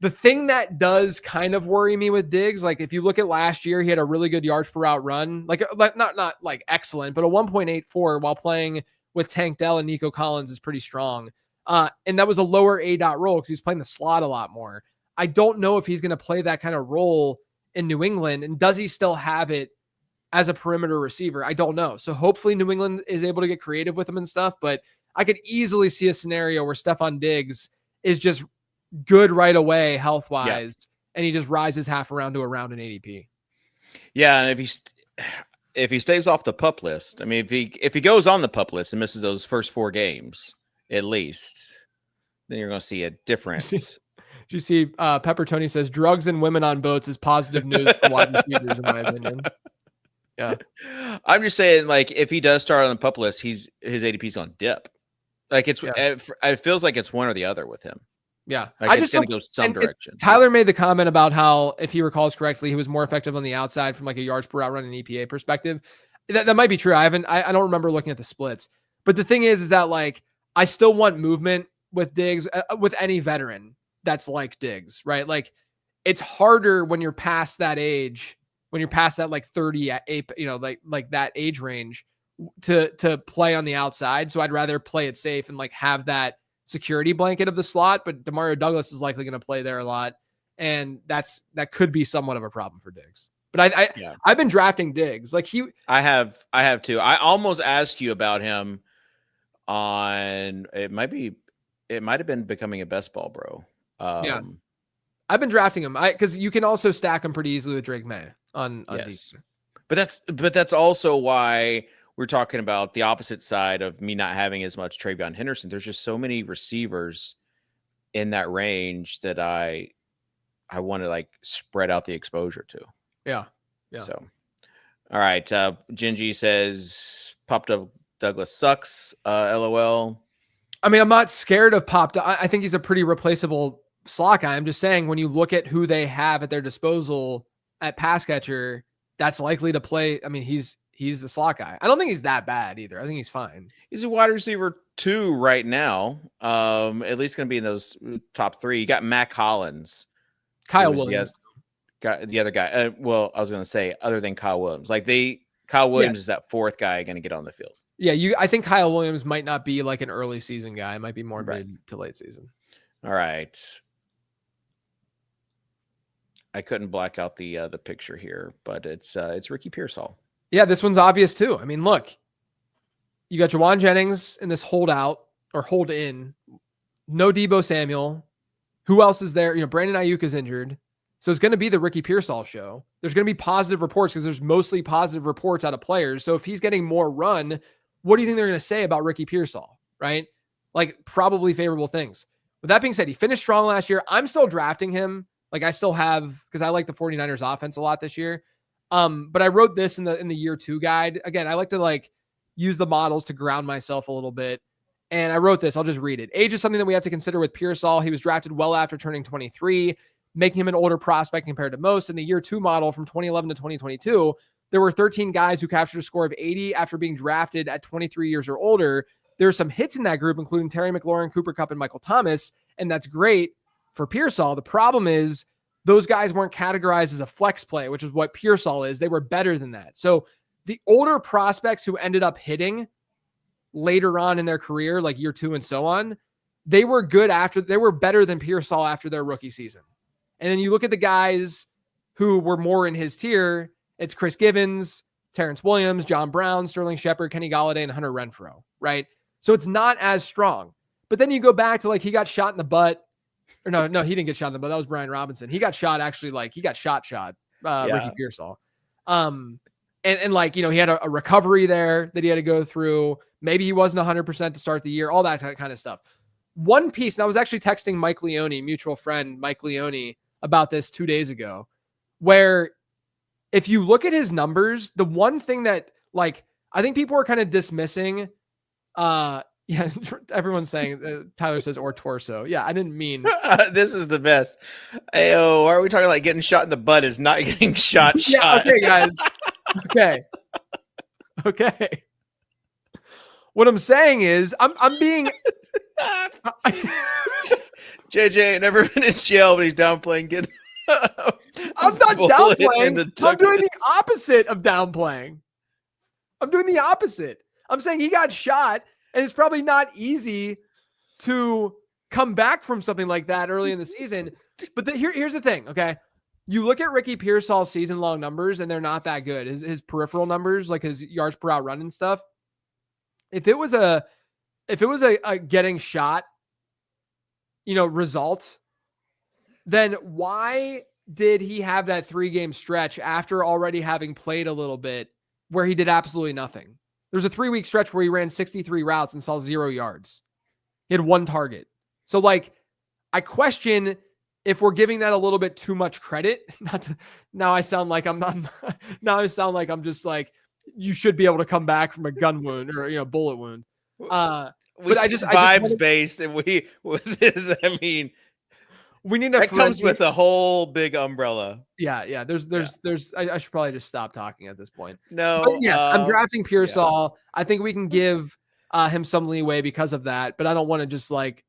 The thing that does kind of worry me with Diggs, like if you look at last year, he had a really good yards per route run, like not like excellent, but a 1.84 while playing with Tank Dell and Nico Collins is pretty strong. And that was a lower A dot role because he's playing the slot a lot more. I don't know if he's going to play that kind of role in New England, and does he still have it as a perimeter receiver? I don't know. So hopefully New England is able to get creative with him and stuff, but I could easily see a scenario where Stephon Diggs is just good right away health-wise, and he just rises half around to around an ADP. Yeah, and if he stays off the PUP list, I mean, if he goes on the PUP list and misses those first 4 games at least, then you're going to see a different. Did you see Pepper Tony says drugs and women on boats is positive news for wide receivers, in my opinion. Yeah, I'm just saying, like, if he does start on the PUP list, his ADP's on dip. Like it feels like it's one or the other with him. Yeah, like it's going to go some direction. Tyler made the comment about how, if he recalls correctly, he was more effective on the outside from like a yards per route run and EPA perspective. That might be true. I don't remember looking at the splits, but the thing is that like I still want movement with Diggs, with any veteran that's like Diggs, right? Like it's harder when you're past that age, when you're past that like 38, like that age range to play on the outside. So I'd rather play it safe and like have that security blanket of the slot, but Demario Douglas is likely going to play there a lot. And that could be somewhat of a problem for Diggs. But I've been drafting Diggs. Like I have too. I almost asked you about him on, it might have been becoming a best ball, bro. I've been drafting him. Cause you can also stack him pretty easily with Drake May on yes. But that's also why we're talking about the opposite side of me not having as much Travion Henderson. There's just so many receivers in that range that I want to like spread out the exposure to. Yeah. So, all right. Gingy says Pop Douglas sucks. LOL. I mean, I'm not scared of Pop. I think he's a pretty replaceable slot guy. I'm just saying when you look at who they have at their disposal at pass catcher, that's likely to play. I mean, he's the slot guy. I don't think he's that bad either. I think he's fine. He's a wide receiver 2 right now. At least going to be in those top 3. You got Matt Collins, Kyle Williams, got the other guy. Well, I was going to say other than Kyle Williams, like Kyle Williams is that 4th guy going to get on the field. Yeah, I think Kyle Williams might not be like an early season guy. It might be more mid to late season. All right. I couldn't black out the picture here, but it's Ricky Pearsall. Yeah, this one's obvious too. I mean, look, you got Jawan Jennings in this hold in. No Deebo Samuel. Who else is there? Brandon Ayuk is injured. So it's going to be the Ricky Pearsall show. There's going to be positive reports because there's mostly positive reports out of players. So if he's getting more run, what do you think they're going to say about Ricky Pearsall, right? Like probably favorable things. With that being said, he finished strong last year. I'm still drafting him. Like I still have, because I like the 49ers offense a lot this year. But I wrote this in the year 2 guide. Again, I like to like use the models to ground myself a little bit. And I wrote this, I'll just read it. Age is something that we have to consider with Pearsall. He was drafted well after turning 23, making him an older prospect compared to most. In the year 2 model from 2011 to 2022, there were 13 guys who captured a score of 80 after being drafted at 23 years or older. There are some hits in that group, including Terry McLaurin, Cooper Kupp, and Michael Thomas. And that's great for Pearsall. The problem is those guys weren't categorized as a flex play, which is what Pearsall is. They were better than that. So the older prospects who ended up hitting later on in their career, like year 2 and so on, they were better than Pearsall after their rookie season. And then you look at the guys who were more in his tier. It's Chris Givens, Terrence Williams, John Brown, Sterling Shepard, Kenny Golladay, and Hunter Renfrow, right? So it's not as strong. But then you go back to like he got shot in the butt. Or no, he didn't get shot in the butt. That was Brian Robinson. He got shot actually, like he got shot. Ricky Pearsall. And like, he had a recovery there that he had to go through. Maybe he wasn't 100% to start the year, all that kind of stuff. One piece, and I was actually texting Mike Leone, mutual friend Mike Leone, about this 2 days ago, where if you look at his numbers, the one thing that like, I think people are kind of dismissing, everyone's saying, Tyler says, or torso. Yeah, I didn't mean. This is the best. Ayo, why are we talking like getting shot in the butt is not getting shot? Okay, guys. Okay. What I'm saying is, I'm being. JJ never been in jail, but he's downplaying getting. I'm not downplaying. I'm doing the opposite of downplaying. I'm doing the opposite. I'm saying he got shot, and it's probably not easy to come back from something like that early in the season. But here's the thing, okay? You look at Ricky Pearsall's season-long numbers, and they're not that good. His peripheral numbers, like his yards per out run and stuff. If it was a getting shot, result, then why did he have that 3-game stretch after already having played a little bit where he did absolutely nothing? There's a 3-week stretch where he ran 63 routes and saw 0 yards. He had 1 target. So like, I question if we're giving that a little bit too much credit. Now I sound like I'm just like, you should be able to come back from a gun wound or, bullet wound. But I just vibes based, and we need that comes with a whole big umbrella. Yeah. There's. I should probably just stop talking at this point. No. But yes, I'm drafting Pearsall. I think we can give him some leeway because of that, but I don't want to just like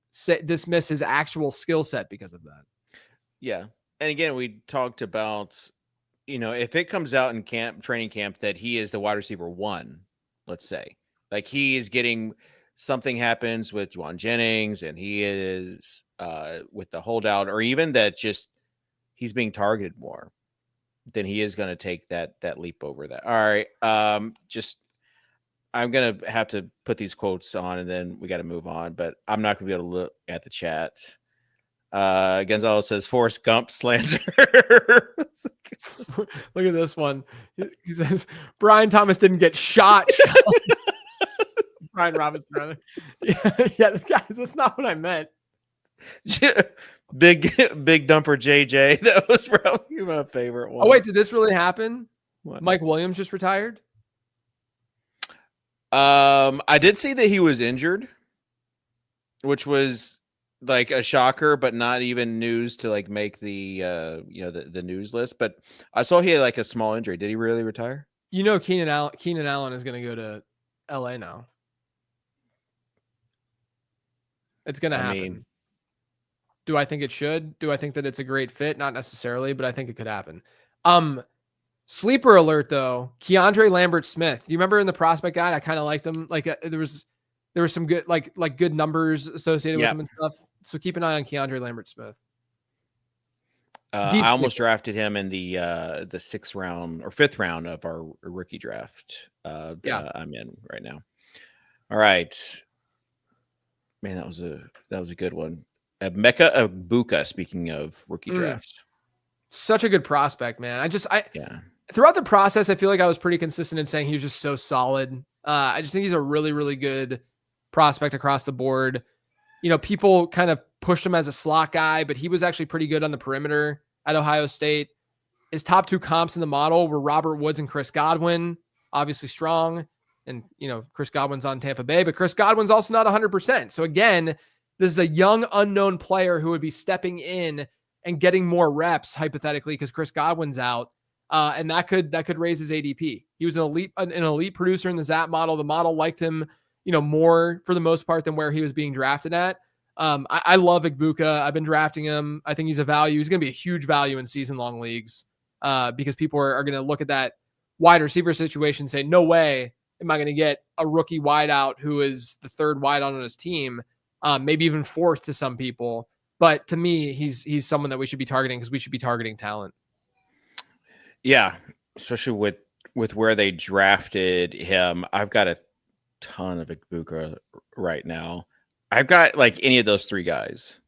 dismiss his actual skill set because of that. Yeah, and again, we talked about, if it comes out in training camp that he is the wide receiver 1, let's say, like he is getting. Something happens with Juwan Jennings and he is with the holdout, or even that just he's being targeted more, then he is going to take that leap over that. All right. I'm going to have to put these quotes on and then we got to move on, but I'm not going to be able to look at the chat. Gonzalo says Forrest Gump slander. Look at this one. He says Brian Thomas didn't get shot. Brian Robinson, rather. Yeah, guys, that's not what I meant. Big dumper JJ. That was probably my favorite one. Oh, wait, did this really happen? What? Mike Williams just retired? I did see that he was injured, which was like a shocker, but not even news to like make the the news list. But I saw he had like a small injury. Did he really retire? Keenan Allen is going to go to LA now. It's going to happen. Do I think it should? Do I think that it's a great fit? Not necessarily, but I think it could happen. Sleeper alert though. Keandre Lambert-Smith. Do you remember in the prospect guide? I kind of liked him. Like there was some good, like good numbers associated with him and stuff. So keep an eye on Keandre Lambert-Smith. I almost drafted him in the 6th round or 5th round of our rookie draft. I'm in right now. All right. Man, that was a good one. Emeka Egbuka, speaking of rookie drafts. Such a good prospect, man. Throughout the process, I feel like I was pretty consistent in saying he was just so solid. I just think he's a really, really good prospect across the board. People kind of pushed him as a slot guy, but he was actually pretty good on the perimeter at Ohio State. His top 2 comps in the model were Robert Woods and Chris Godwin, obviously strong. And, Chris Godwin's on Tampa Bay, but Chris Godwin's also not 100%. So again, this is a young unknown player who would be stepping in and getting more reps hypothetically because Chris Godwin's out. And that could raise his ADP. He was an elite producer in the ZAP model. The model liked him, more for the most part than where he was being drafted at. I love Egbuka. I've been drafting him. I think he's a value. He's going to be a huge value in season-long leagues because people are going to look at that wide receiver situation and say, no way am I going to get a rookie wideout who is the 3rd wideout on his team, maybe even 4th to some people. But to me, he's someone that we should be targeting because we should be targeting talent. Yeah, especially with with where they drafted him, I've got a ton of Ibuka right now. I've got like any of those three guys.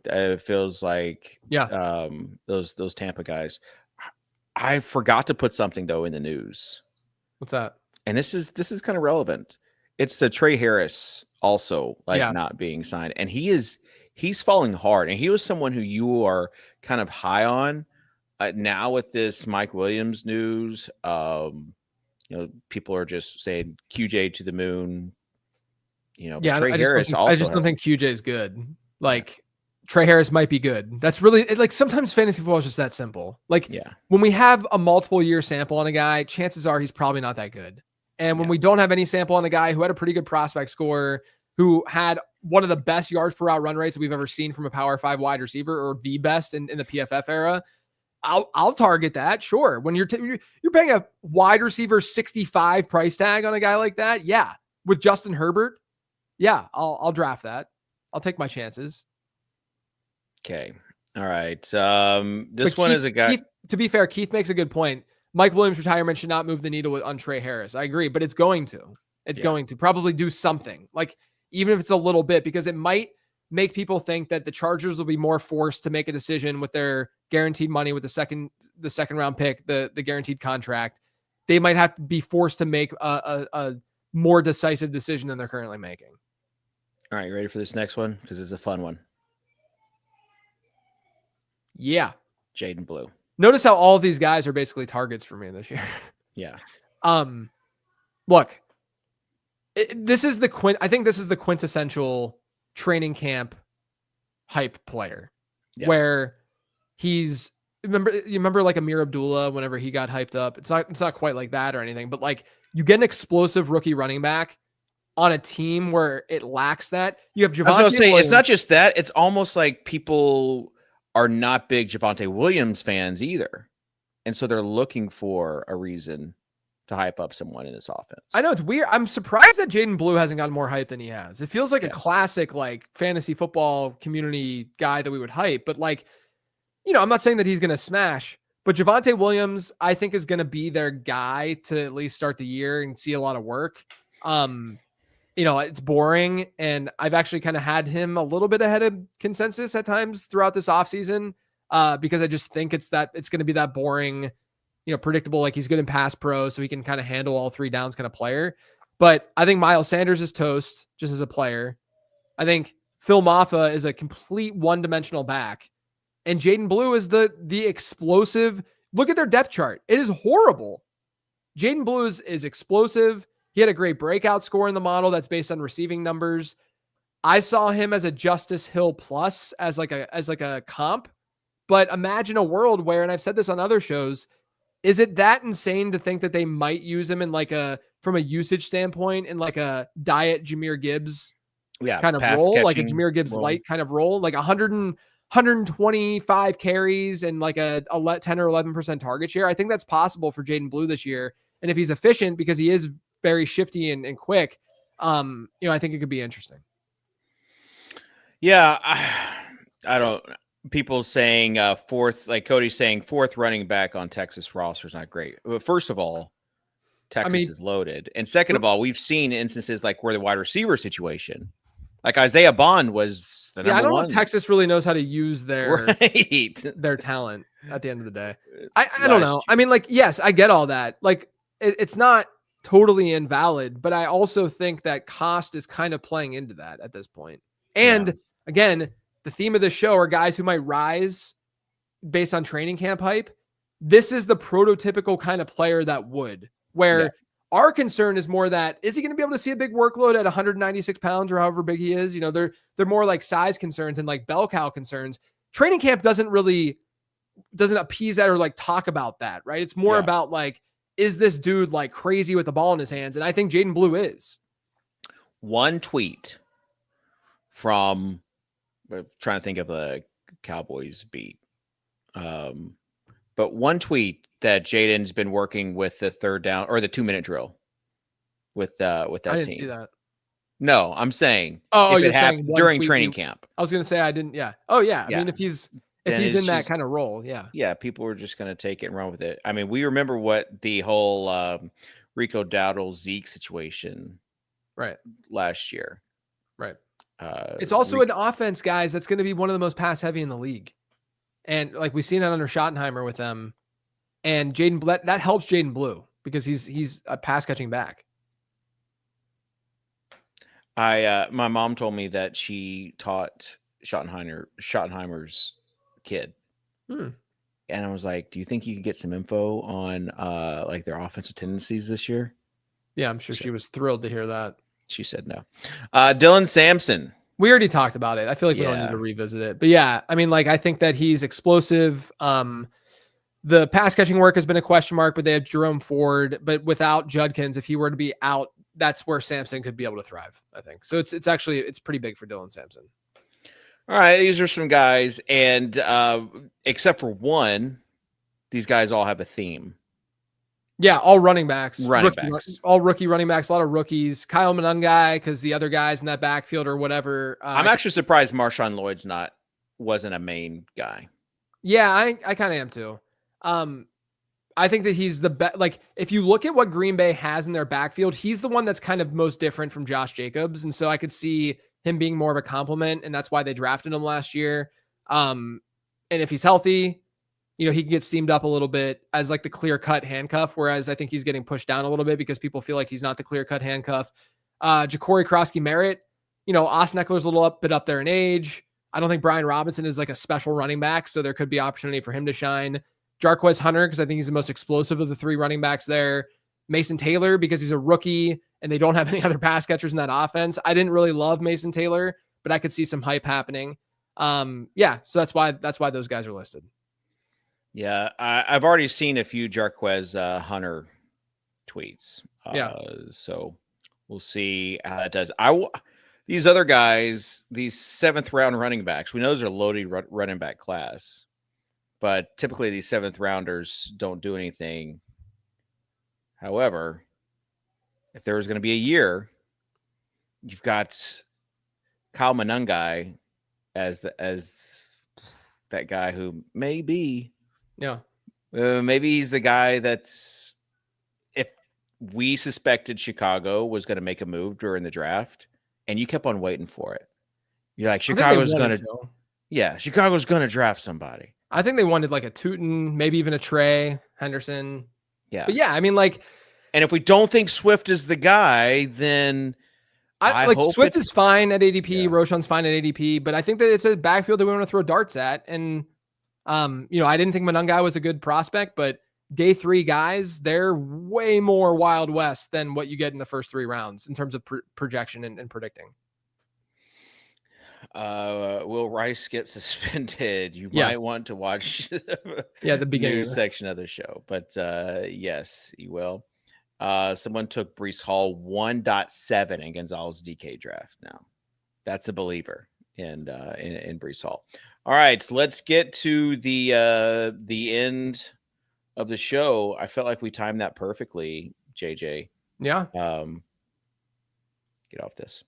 It feels like those Tampa guys. I forgot to put something though in the news. What's that? And this is kind of relevant. It's the Trey Harris also not being signed, and he's falling hard. And he was someone who you are kind of high on. Now with this Mike Williams news, people are just saying QJ to the moon. Trey Harris also. I just don't think QJ is good. Like Trey Harris might be good. That's really like sometimes fantasy football is just that simple. Like when we have a multiple year sample on a guy, chances are he's probably not that good. And when we don't have any sample on a guy who had a pretty good prospect score, who had one of the best yards per route run rates that we've ever seen from a Power 5 wide receiver, or the best in the PFF era, I'll target that. Sure. When you're paying a wide receiver 65 price tag on a guy like that, with Justin Herbert, I'll draft that. I'll take my chances. Okay. All right. This one is a guy. Keith, to be fair, Keith makes a good point. Mike Williams' retirement should not move the needle on Trey Harris. I agree, but it's going to. It's going to probably do something, like even if it's a little bit, because it might make people think that the Chargers will be more forced to make a decision with their guaranteed money, with the second round pick, the guaranteed contract. They might have to be forced to make a more decisive decision than they're currently making. All right, you ready for this next one? Because it's a fun one. Yeah. Jaden Blue. Notice how all of these guys are basically targets for me this year. Yeah. Look, I think this is the quintessential training camp hype player, where you remember like Amir Abdullah whenever he got hyped up. It's not quite like that or anything, but like you get an explosive rookie running back on a team where it lacks that. You have Javonte. I was going to say, it's not just that. It's almost like people are not big Javonte Williams fans either. And so they're looking for a reason to hype up someone in this offense. I know it's weird. I'm surprised that Jaden Blue hasn't gotten more hype than he has. It feels like a classic, like fantasy football community guy that we would hype, but like, I'm not saying that he's going to smash, but Javonte Williams, I think, is going to be their guy to at least start the year and see a lot of work. It's boring, and I've actually kind of had him a little bit ahead of consensus at times throughout this offseason, because I just think it's going to be that boring, predictable, like he's good in pass pro, so he can kind of handle all three downs kind of player. But I think Miles Sanders is toast just as a player. I think Phil Maffa is a complete one-dimensional back, and Jaden Blue is the explosive. Look at their depth chart. It is horrible. Jaden Blue is explosive. He had a great breakout score in the model that's based on receiving numbers. I saw him as a Justice Hill plus as like a comp, but imagine a world where, and I've said this on other shows, is it that insane to think that they might use him in from a usage standpoint in like a diet Jahmyr Gibbs kind of role, like a Jahmyr Gibbs light kind of role, like 125 carries and like a 10 or 11% target share. I think that's possible for Jaden Blue this year. And if he's efficient, because he is very shifty and quick, I think it could be interesting. Yeah. I don't, people saying fourth, like Cody's saying fourth running back on Texas roster is not great. Well, first of all, Texas is loaded. And second of all, we've seen instances like where the wide receiver situation, like Isaiah Bond was the number one. I don't know if Texas really knows how to use their talent at the end of the day. I don't know. I mean, like, yes, I get all that. Like, it's not totally invalid, but I also think that cost is kind of playing into that at this point. And again, the theme of the show are guys who might rise based on training camp hype. This is the prototypical kind of player that would, where our concern is more that, is he going to be able to see a big workload at 196 pounds or however big he is? They're more like size concerns and like bell cow concerns. Training camp doesn't appease that or like talk about that, right? It's more about like, is this dude like crazy with the ball in his hands? And I think Jaden Blue is. One tweet from, I'm trying to think of a Cowboys beat, but one tweet that Jaden's been working with the third down or the 2-minute drill with that team. I didn't see that. No, I'm saying if it happened during training camp. I was going to say I didn't. Yeah. Oh yeah. I mean, if he's If he's in that kind of role, yeah. Yeah, people were just going to take it and run with it. I mean, we remember what the whole Rico Dowdle Zeke situation last year. Right. It's also an offense, guys, that's going to be one of the most pass heavy in the league. And like we've seen that under Schottenheimer with them. And that helps Jaden Blue because he's a pass catching back. My mom told me that she taught Schottenheimer's kid. And I was like, do you think you could get some info on like their offensive tendencies this year? Yeah, I'm sure she was thrilled to hear that. She said no. Dylan Sampson. We already talked about it. I feel like we don't need to revisit it. But yeah, I mean, like, I think that he's explosive. The pass catching work has been a question mark, but they have Jerome Ford. But without Judkins, if he were to be out, that's where Sampson could be able to thrive, I think. So it's pretty big for Dylan Sampson. All right, these are some guys, and except for one, these guys all have a theme. Yeah, all running backs. All rookie running backs, a lot of rookies. Kyle Monangai, because the other guys in that backfield or whatever. I'm actually surprised Marshawn Lloyd's wasn't a main guy. Yeah, I kind of am too. I think that he's the best. Like, if you look at what Green Bay has in their backfield, he's the one that's kind of most different from Josh Jacobs. And so I could see him being more of a compliment, and that's why they drafted him last year. And if he's healthy, you know, he can get steamed up a little bit as like the clear-cut handcuff, whereas I think he's getting pushed down a little bit because people feel like he's not the clear-cut handcuff. Ja'Cory Krosky-Merritt, you know, Austin Eckler's a little bit up there in age. I don't think Brian Robinson is like a special running back, so there could be opportunity for him to shine. Jarquez Hunter, because I think he's the most explosive of the three running backs there. Mason Taylor, because he's a rookie and they don't have any other pass catchers in that offense. I didn't really love Mason Taylor, but I could see some hype happening. So that's why those guys are listed. Yeah, I've already seen a few Jarquez Hunter tweets. So we'll see how it does. These other guys, these 7th round running backs, we know those are loaded running back class, but typically these 7th rounders don't do anything. However, if there was going to be a year, you've got Kyle Monangai as that guy who maybe he's the guy that's, if we suspected Chicago was going to make a move during the draft and you kept on waiting for it. You're like, Chicago's going to draft somebody. I think they wanted like a Tootin, maybe even a Trey Henderson. Yeah. But yeah, I mean, like, and if we don't think Swift is the guy, then I like hope Swift is fine at ADP. Yeah. Roshan's fine at ADP, but I think that it's a backfield that we want to throw darts at. And, I didn't think Monangai was a good prospect, but day 3 guys, they're way more Wild West than what you get in the first 3 rounds in terms of projection and predicting. Will Rice get suspended? You might want to watch the beginning section of the show, but yes, you will. Someone took Breece Hall 1.7 in Gonzalez DK draft. Now that's a believer in Breece Hall. All right, let's get to the end of the show. I felt like we timed that perfectly, JJ. Yeah. Get off this.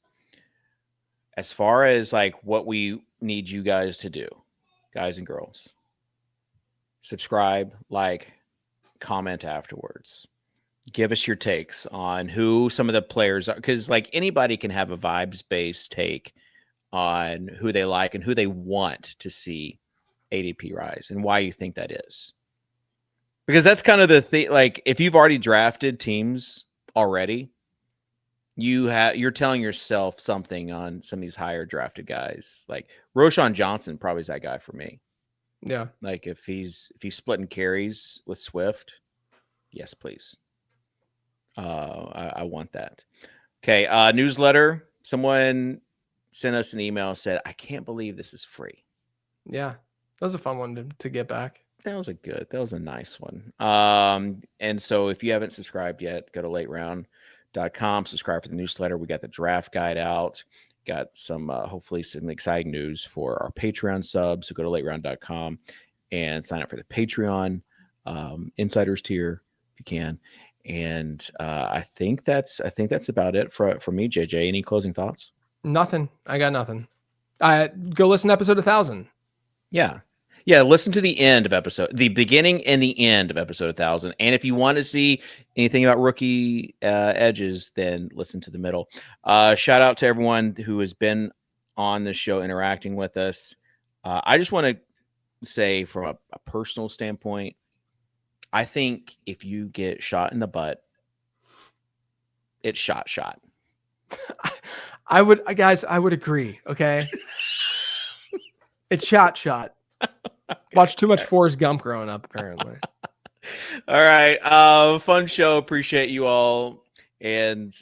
As far as like what we need you guys to do, guys and girls, subscribe, like, comment afterwards. Give us your takes on who some of the players are, because like anybody can have a vibes-based take on who they like and who they want to see ADP rise and why you think that is. Because that's kind of the thing. Like, if you've already drafted teams already, you're telling yourself something on some of these higher drafted guys. Like Roshan Johnson probably is that guy for me. Yeah. Like if he's splitting carries with Swift, yes, please. I want that. Okay. Newsletter. Someone sent us an email and said, I can't believe this is free. Yeah. That was a fun one to get back. That was a nice one. And so if you haven't subscribed yet, go to lateround.com, subscribe for the newsletter. We got the draft guide out, got some, hopefully some exciting news for our Patreon subs. So go to lateround.com and sign up for the Patreon insiders tier if you can. And I think that's about it for me, JJ. Any closing thoughts? Nothing. I got nothing. Go listen to episode 1000. Yeah. Yeah, listen to the beginning and the end of episode 1000. And if you want to see anything about rookie edges, then listen to the middle. Shout out to everyone who has been on the show interacting with us. I just want to say from a personal standpoint, I think if you get shot in the butt, it's shot. I would agree. Okay. It's shot. Watched too much Forrest Gump growing up, apparently. All right. Fun show. Appreciate you all. And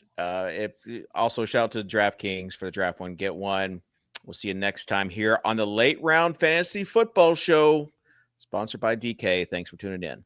also shout out to DraftKings for the draft one, get one. We'll see you next time here on the Late Round Fantasy Football Show, sponsored by DK. Thanks for tuning in.